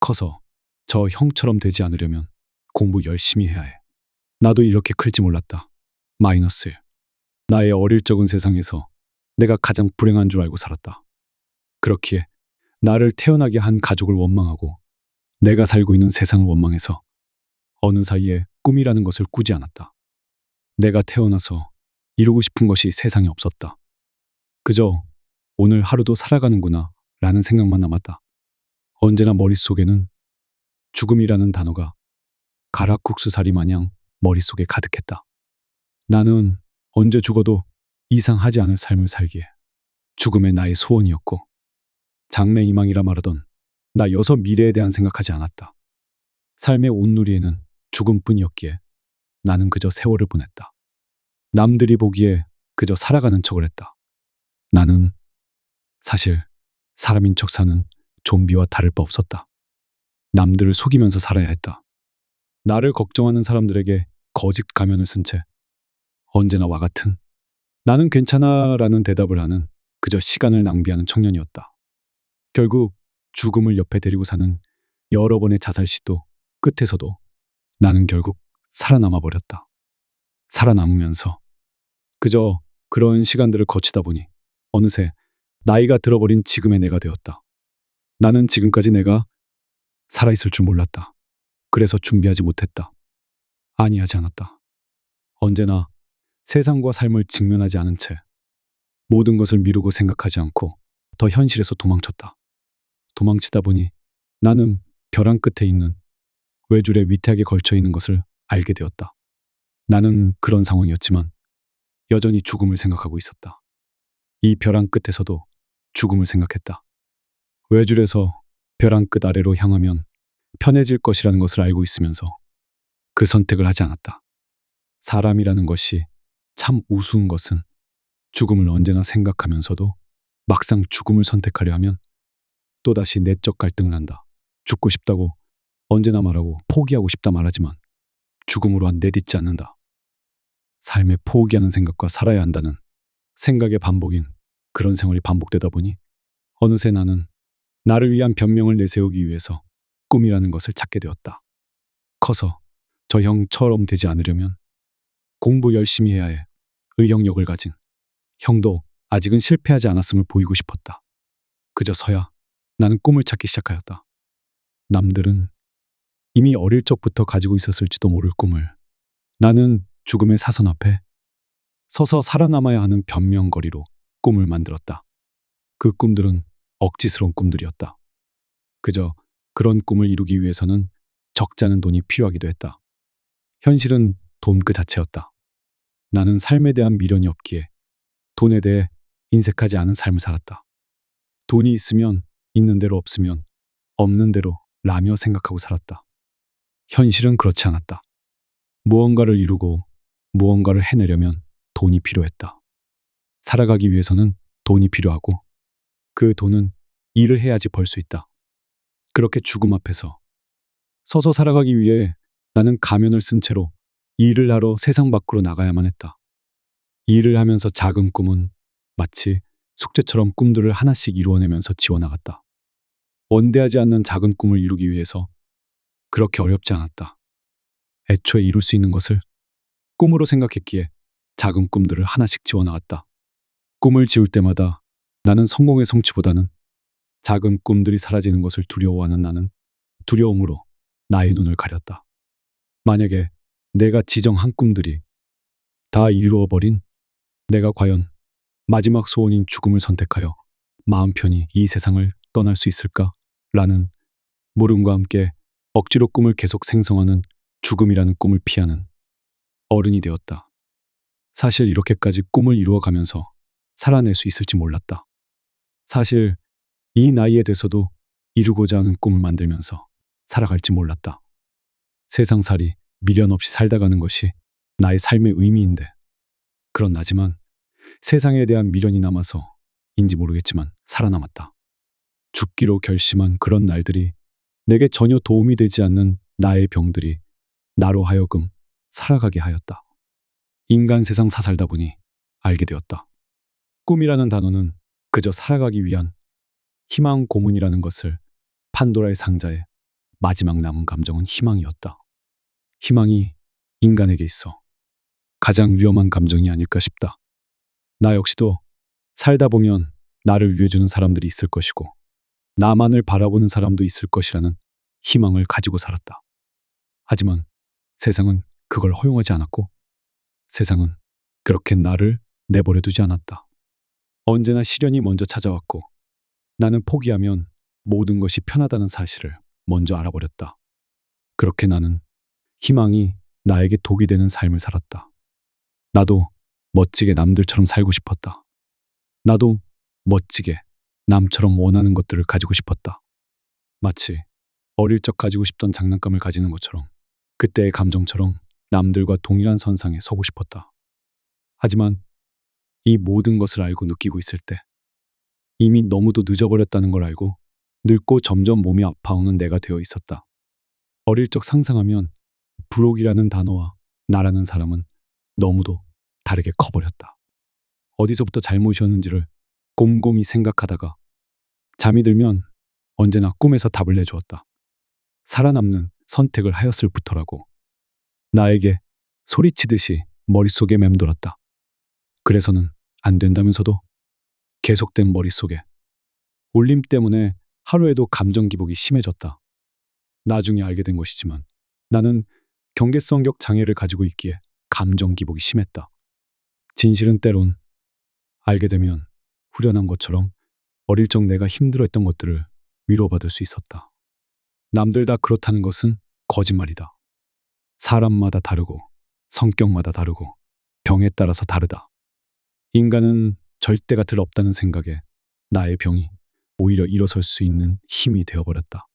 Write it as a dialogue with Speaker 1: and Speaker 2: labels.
Speaker 1: 커서 저 형처럼 되지 않으려면 공부 열심히 해야 해. 나도 이렇게 클지 몰랐다. 마이너스 1. 나의 어릴 적은 세상에서 내가 가장 불행한 줄 알고 살았다. 그렇기에 나를 태어나게 한 가족을 원망하고 내가 살고 있는 세상을 원망해서 어느 사이에 꿈이라는 것을 꾸지 않았다. 내가 태어나서 이루고 싶은 것이 세상에 없었다. 그저 오늘 하루도 살아가는구나 라는 생각만 남았다. 언제나 머릿속에는 죽음이라는 단어가 가락국수살이 마냥 머릿속에 가득했다. 나는 언제 죽어도 이상하지 않을 삶을 살기에 죽음의 나의 소원이었고 장래희망이라 말하던 나 여서 미래에 대한 생각하지 않았다. 삶의 온누리에는 죽음뿐이었기에 나는 그저 세월을 보냈다. 남들이 보기에 그저 살아가는 척을 했다. 나는 사실 사람인 척 사는 좀비와 다를 바 없었다. 남들을 속이면서 살아야 했다. 나를 걱정하는 사람들에게 거짓 가면을 쓴 채 언제나와 같은 나는 괜찮아 라는 대답을 하는 그저 시간을 낭비하는 청년이었다. 결국 죽음을 옆에 데리고 사는 여러 번의 자살 시도 끝에서도 나는 결국 살아남아 버렸다. 살아남으면서 그저 그런 시간들을 거치다 보니 어느새 나이가 들어버린 지금의 내가 되었다. 나는 지금까지 내가 살아있을 줄 몰랐다. 그래서 준비하지 못했다. 아니하지 않았다. 언제나 세상과 삶을 직면하지 않은 채 모든 것을 미루고 생각하지 않고 더 현실에서 도망쳤다. 도망치다 보니 나는 벼랑 끝에 있는 외줄에 위태하게 걸쳐 있는 것을 알게 되었다. 나는 그런 상황이었지만 여전히 죽음을 생각하고 있었다. 이 벼랑 끝에서도 죽음을 생각했다. 외줄에서 벼랑 끝 아래로 향하면 편해질 것이라는 것을 알고 있으면서 그 선택을 하지 않았다. 사람이라는 것이 참 우스운 것은 죽음을 언제나 생각하면서도 막상 죽음을 선택하려 하면 또다시 내적 갈등을 한다. 죽고 싶다고 언제나 말하고 포기하고 싶다 말하지만 죽음으로 내딛지 않는다. 삶에 포기하는 생각과 살아야 한다는 생각의 반복인 그런 생활이 반복되다 보니 어느새 나는 나를 위한 변명을 내세우기 위해서 꿈이라는 것을 찾게 되었다. 커서 저 형처럼 되지 않으려면 공부 열심히 해야 해. 의형력을 가진 형도 아직은 실패하지 않았음을 보이고 싶었다. 그저서야 나는 꿈을 찾기 시작하였다. 남들은 이미 어릴 적부터 가지고 있었을지도 모를 꿈을 나는 죽음의 사선 앞에 서서 살아남아야 하는 변명거리로 꿈을 만들었다. 그 꿈들은 억지스러운 꿈들이었다. 그저 그런 꿈을 이루기 위해서는 적지 않은 돈이 필요하기도 했다. 현실은 돈 그 자체였다. 나는 삶에 대한 미련이 없기에 돈에 대해 인색하지 않은 삶을 살았다. 돈이 있으면 있는 대로 없으면 없는 대로 라며 생각하고 살았다. 현실은 그렇지 않았다. 무언가를 이루고 무언가를 해내려면 돈이 필요했다. 살아가기 위해서는 돈이 필요하고 그 돈은 일을 해야지 벌 수 있다. 그렇게 죽음 앞에서 서서 살아가기 위해 나는 가면을 쓴 채로 일을 하러 세상 밖으로 나가야만 했다. 일을 하면서 작은 꿈은 마치 숙제처럼 꿈들을 하나씩 이루어내면서 지워나갔다. 원대하지 않는 작은 꿈을 이루기 위해서 그렇게 어렵지 않았다. 애초에 이룰 수 있는 것을 꿈으로 생각했기에 작은 꿈들을 하나씩 지워나갔다. 꿈을 지울 때마다 나는 성공의 성취보다는 작은 꿈들이 사라지는 것을 두려워하는 나는 두려움으로 나의 눈을 가렸다. 만약에 내가 지정한 꿈들이 다 이루어버린 내가 과연 마지막 소원인 죽음을 선택하여 마음 편히 이 세상을 떠날 수 있을까? 라는 물음과 함께 억지로 꿈을 계속 생성하는 죽음이라는 꿈을 피하는 어른이 되었다. 사실 이렇게까지 꿈을 이루어가면서 살아낼 수 있을지 몰랐다. 사실 이 나이에 돼서도 이루고자 하는 꿈을 만들면서 살아갈지 몰랐다. 세상살이 미련 없이 살다 가는 것이 나의 삶의 의미인데 그런 나지만 세상에 대한 미련이 남아서인지 모르겠지만 살아남았다. 죽기로 결심한 그런 날들이 내게 전혀 도움이 되지 않는 나의 병들이 나로 하여금 살아가게 하였다. 인간 세상 사살다 보니 알게 되었다. 꿈이라는 단어는 그저 살아가기 위한 희망 고문이라는 것을 판도라의 상자에 마지막 남은 감정은 희망이었다. 희망이 인간에게 있어 가장 위험한 감정이 아닐까 싶다. 나 역시도 살다 보면 나를 위해주는 사람들이 있을 것이고 나만을 바라보는 사람도 있을 것이라는 희망을 가지고 살았다. 하지만 세상은 그걸 허용하지 않았고 세상은 그렇게 나를 내버려 두지 않았다. 언제나 시련이 먼저 찾아왔고 나는 포기하면 모든 것이 편하다는 사실을 먼저 알아버렸다. 그렇게 나는 희망이 나에게 독이 되는 삶을 살았다. 나도 멋지게 남들처럼 살고 싶었다. 나도 멋지게 남처럼 원하는 것들을 가지고 싶었다. 마치 어릴 적 가지고 싶던 장난감을 가지는 것처럼 그때의 감정처럼 남들과 동일한 선상에 서고 싶었다. 하지만 이 모든 것을 알고 느끼고 있을 때 이미 너무도 늦어버렸다는 걸 알고 늙고 점점 몸이 아파오는 내가 되어 있었다. 어릴 적 상상하면 부록이라는 단어와 나라는 사람은 너무도 다르게 커버렸다. 어디서부터 잘못이었는지를 곰곰이 생각하다가 잠이 들면 언제나 꿈에서 답을 내주었다. 살아남는 선택을 하였을부터라고 나에게 소리치듯이 머릿속에 맴돌았다. 그래서는 안 된다면서도 계속된 머릿속에 울림 때문에 하루에도 감정 기복이 심해졌다. 나중에 알게 된 것이지만 나는 경계성격 장애를 가지고 있기에 감정 기복이 심했다. 진실은 때론 알게 되면 후련한 것처럼 어릴 적 내가 힘들어했던 것들을 위로받을 수 있었다. 남들 다 그렇다는 것은 거짓말이다. 사람마다 다르고 성격마다 다르고 병에 따라서 다르다. 인간은 절대가 들 없다는 생각에 나의 병이 오히려 일어설 수 있는 힘이 되어버렸다.